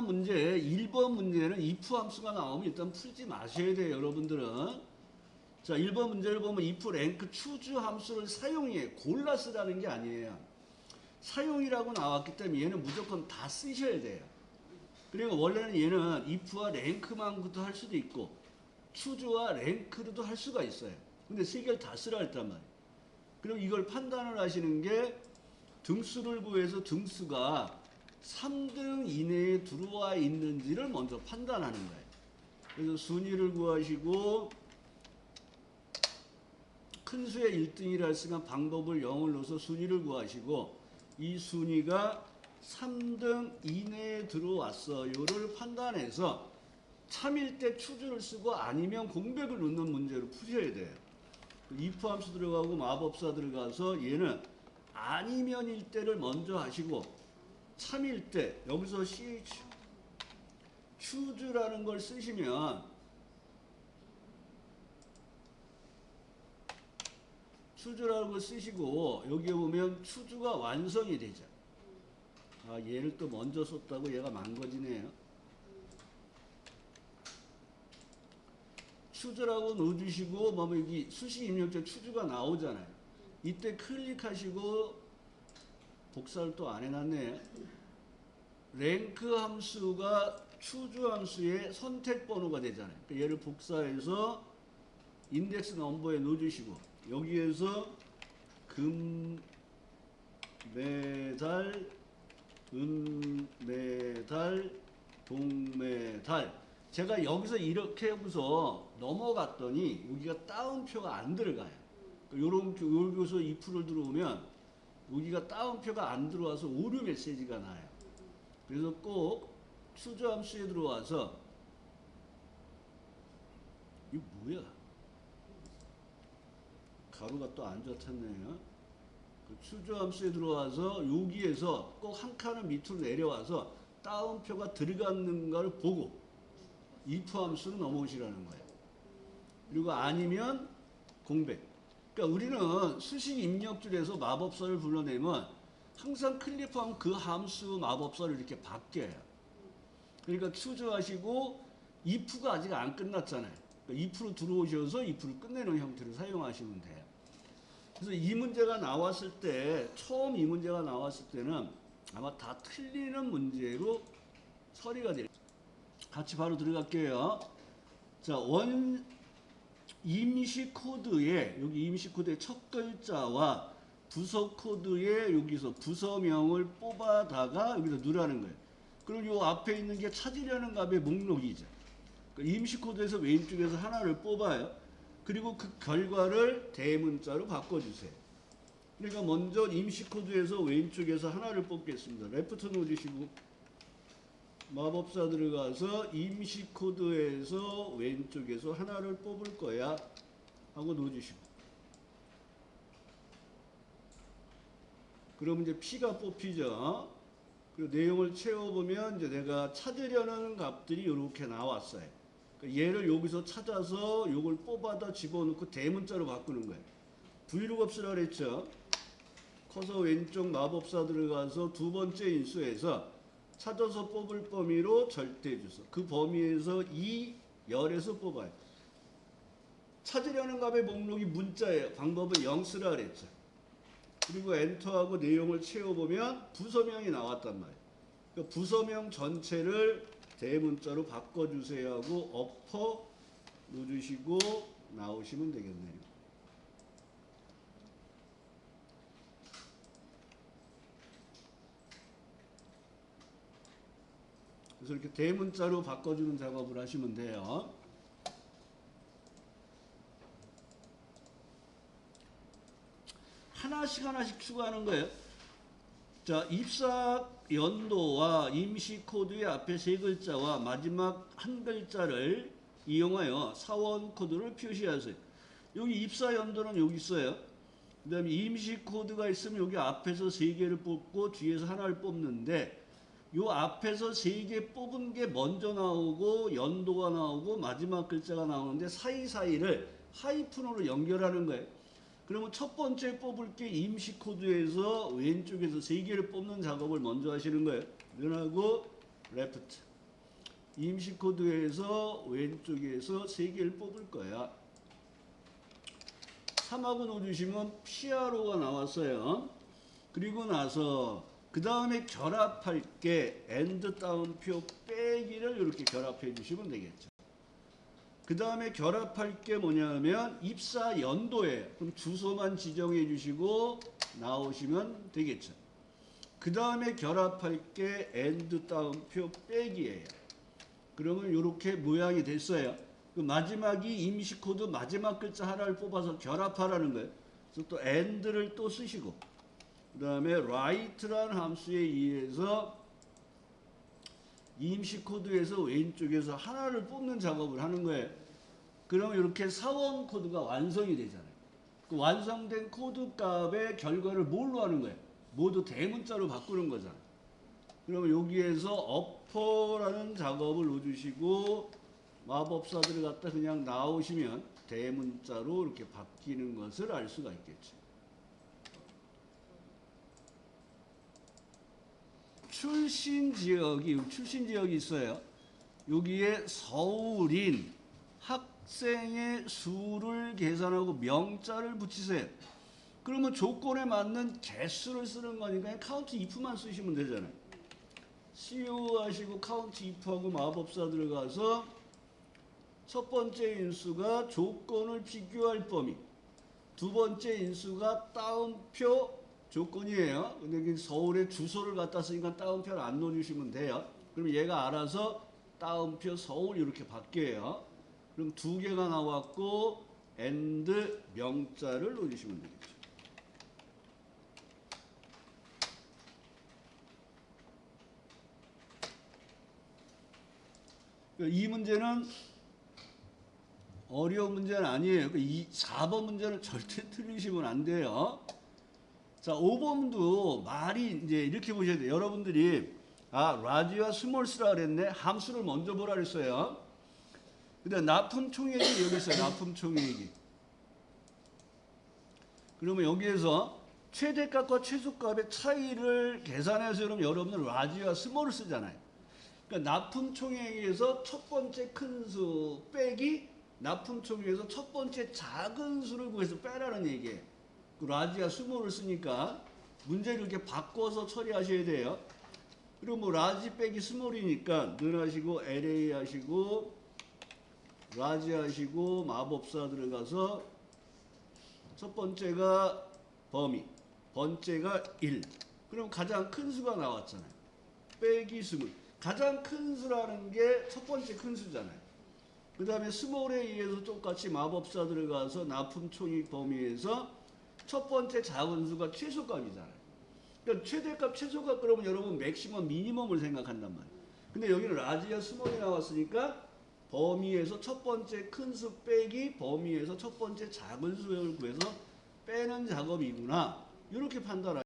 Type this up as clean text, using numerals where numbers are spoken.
간단한 문제 1번 문제는 if 함수가 나오면 일단 풀지 마셔야 돼요, 여러분들은. 자, 1번 문제를 보면 if 랭크 choose 함수를 사용해 골라 쓰라는 게 아니에요. 사용이라고 나왔기 때문에 얘는 무조건 다 쓰셔야 돼요. 그리고 원래는 얘는 if와 랭크만도 할 수도 있고 choose와 랭크로도 할 수가 있어요. 근데 세 개를 다 쓰라 했단 말이에요. 그럼 이걸 판단을 하시는 게 등수를 구해서 등수가 3등 이내에 들어와 있는지를 먼저 판단하는 거예요. 그래서 순위를 구하시고 큰 수의 1등이라 했으면 방법을 0을 넣어서 순위를 구하시고 이 순위가 3등 이내에 들어왔어요를 판단해서 참일 때 추주를 쓰고 아니면 공백을 넣는 문제로 푸셔야 돼요. if 함수 들어가고 마법사 들어가서 얘는 아니면일 때를 먼저 하시고 참일 때 여기서 choose라는 걸 쓰시면 choose라는 걸 쓰시고 여기에 보면 choose가 완성이 되죠. 아, 얘를 또 먼저 썼다고 얘가 망가지네요. choose라고 넣어주시고 뭐 여기 수식 입력자 choose가 나오잖아요. 이때 클릭하시고 복사를 또 안 해놨네요. 랭크 함수가 choose 함수의 선택 번호가 되잖아요. 그러니까 얘를 복사해서 인덱스 넘버에 넣어주시고 여기에서 금, 메달, 은, 메달, 동메달. 제가 여기서 이렇게 하고서 넘어갔더니 여기가 따옴표가 안 들어가요. 여기서 if를 들어오면 여기가 따옴표가 안 들어와서 오류 메시지가 나요. 그래서 꼭 choose 함수에 들어와서 이거 뭐야? 가루가 또 안 좋았네요. choose 함수에 들어와서 여기에서 꼭 한 칸을 밑으로 내려와서 따옴표가 들어갔는가를 보고 if 함수로 넘어오시라는 거예요. 그리고 아니면 공백. 그러니까 우리는 수식 입력줄에서 마법사를 불러내면 항상 클릭하면 그 함수 마법사를 이렇게 바뀌어요. 그러니까 choose 하시고 if가 아직 안 끝났잖아요. 그러니까 if로 들어오셔서 if를 끝내는 형태로 사용하시면 돼요. 그래서 이 문제가 나왔을 때, 처음 이 문제가 나왔을 때는 아마 다 틀리는 문제로 처리가 돼요. 같이 바로 들어갈게요. 자, 임시 코드에, 여기 임시 코드의 첫 글자와 부서 코드에 여기서 부서명을 뽑아다가 여기서 넣으라는 거예요. 그럼 요 앞에 있는 게 찾으려는 값의 목록이죠. 그러니까 임시 코드에서 왼쪽에서 하나를 뽑아요. 그리고 그 결과를 대문자로 바꿔주세요. 그러니까 먼저 임시 코드에서 왼쪽에서 하나를 뽑겠습니다. 레프트 놓으시고 마법사 들어가서 임시 코드에서 왼쪽에서 하나를 뽑을 거야 하고 넣어주시고 그럼 이제 P가 뽑히죠. 그리고 내용을 채워보면 이제 내가 찾으려는 값들이 이렇게 나왔어요. 그러니까 얘를 여기서 찾아서 요걸 뽑아다 집어넣고 대문자로 바꾸는 거예요. 브이로그 쓰라 그랬죠. 커서 왼쪽 마법사 들어가서 두 번째 인수에서 찾아서 뽑을 범위로 절대주소. 그 범위에서 이 열에서 뽑아요. 찾으려는 값의 목록이 문자예요. 방법은 0 쓰라 그랬죠. 그리고 엔터하고 내용을 채워보면 부서명이 나왔단 말이에요. 그러니까 부서명 전체를 대문자로 바꿔주세요 하고 엎어 넣어주시고 나오시면 되겠네요. 그래서 이렇게 대문자로 바꿔주는 작업을 하시면 돼요. 하나씩 추가하는 거예요. 자, 입사 연도와 임시 코드의 앞에 세 글자와 마지막 한 글자를 이용하여 사원 코드를 표시하세요. 여기 입사 연도는 여기 있어요. 그 다음에 임시 코드가 있으면 여기 앞에서 세 개를 뽑고 뒤에서 하나를 뽑는데 요 앞에서 세 개 뽑은 게 먼저 나오고 연도가 나오고 마지막 글자가 나오는데 사이사이를 하이픈으로 연결하는 거예요. 그러면 첫 번째 뽑을 게 임시 코드에서 왼쪽에서 세 개를 뽑는 작업을 먼저 하시는 거예요. 눈하고 레프트. 임시 코드에서 왼쪽에서 3개를 뽑을 거야. 3하고 넣어주시면 PRO가 나왔어요. 그리고 나서 그 다음에 결합할 게 AND 따옴표 빼기를 이렇게 결합해 주시면 되겠죠. 그 다음에 결합할 게 뭐냐면 입사 연도에 그럼 주소만 지정해 주시고 나오시면 되겠죠. 그 다음에 결합할 게 AND 따옴표 빼기예요. 그러면 이렇게 모양이 됐어요. 그 마지막이 임시 코드 마지막 글자 하나를 뽑아서 결합하라는 거예요. 그래서 또 AND를 또 쓰시고 그 다음에 write라는 함수에 의해서 임시 코드에서 왼쪽에서 하나를 뽑는 작업을 하는 거예요. 그러면 이렇게 사원 코드가 완성이 되잖아요. 그 완성된 코드 값의 결과를 뭘로 하는 거예요? 모두 대문자로 바꾸는 거잖아요. 그러면 여기에서 어퍼라는 작업을 넣어주시고 마법사들을 갖다 그냥 나오시면 대문자로 이렇게 바뀌는 것을 알 수가 있겠죠. 출신 지역이 있어요. 여기에 서울인 학생의 수를 계산하고 명자를 붙이세요. 그러면 조건에 맞는 개수를 쓰는 거니까 카운트 if만 쓰시면 되잖아요. CO 하시고 카운트 if하고 마법사 들어가서 첫 번째 인수가 조건을 비교할 범위, 두 번째 인수가 따옴표 조건이에요. 근데 서울에 주소를 갖다 쓰니까 따옴표를 안 넣어주시면 돼요. 그럼 얘가 알아서 따옴표 서울 이렇게 바뀌어요. 그럼 2개가 나왔고 and 명자를 넣어주시면 되겠죠. 이 문제는 어려운 문제는 아니에요. 이 4번 문제는 절대 틀리시면 안 돼요. 자, 5번도 말이 이제 이렇게 보셔야 돼요. 여러분들이 라지와 스몰스라 그랬네. 함수를 먼저 보라 그랬어요. 근데 납품 총액이 여기 있어요. 납품 총액이. 그러면 여기에서 최대값과 최소값의 차이를 계산해서 그럼 여러분은 라지와 스몰을 쓰잖아요. 그러니까 납품 총액에서 첫 번째 큰 수 빼기 납품 총액에서 첫 번째 작은 수를 구해서 빼라는 얘기예요. 라지와 스몰을 쓰니까 문제를 이렇게 바꿔서 처리하셔야 돼요. 그리고 뭐 라지 빼기 스몰이니까 늘 하시고 LA 하시고 라지 하시고 마법사 들어가서 첫 번째가 범위, 번째가 1. 그럼 가장 큰 수가 나왔잖아요. 빼기 스몰. 가장 큰 수라는 게 첫 번째 큰 수잖아요. 그 다음에 스몰에 의해서 똑같이 마법사 들어가서 납품 총액 범위에서 첫 번째 작은 수가 최소값이잖아요. 그러니까 최대값, 최소값 그러면 여러분 맥시멈, 미니멈을 생각한단 말이에요. 근데 여기는 라지와 스몰이 나왔으니까 범위에서 첫 번째 큰 수 빼기 범위에서 첫 번째 작은 수를 구해서 빼는 작업이구나. 이렇게 판단하시면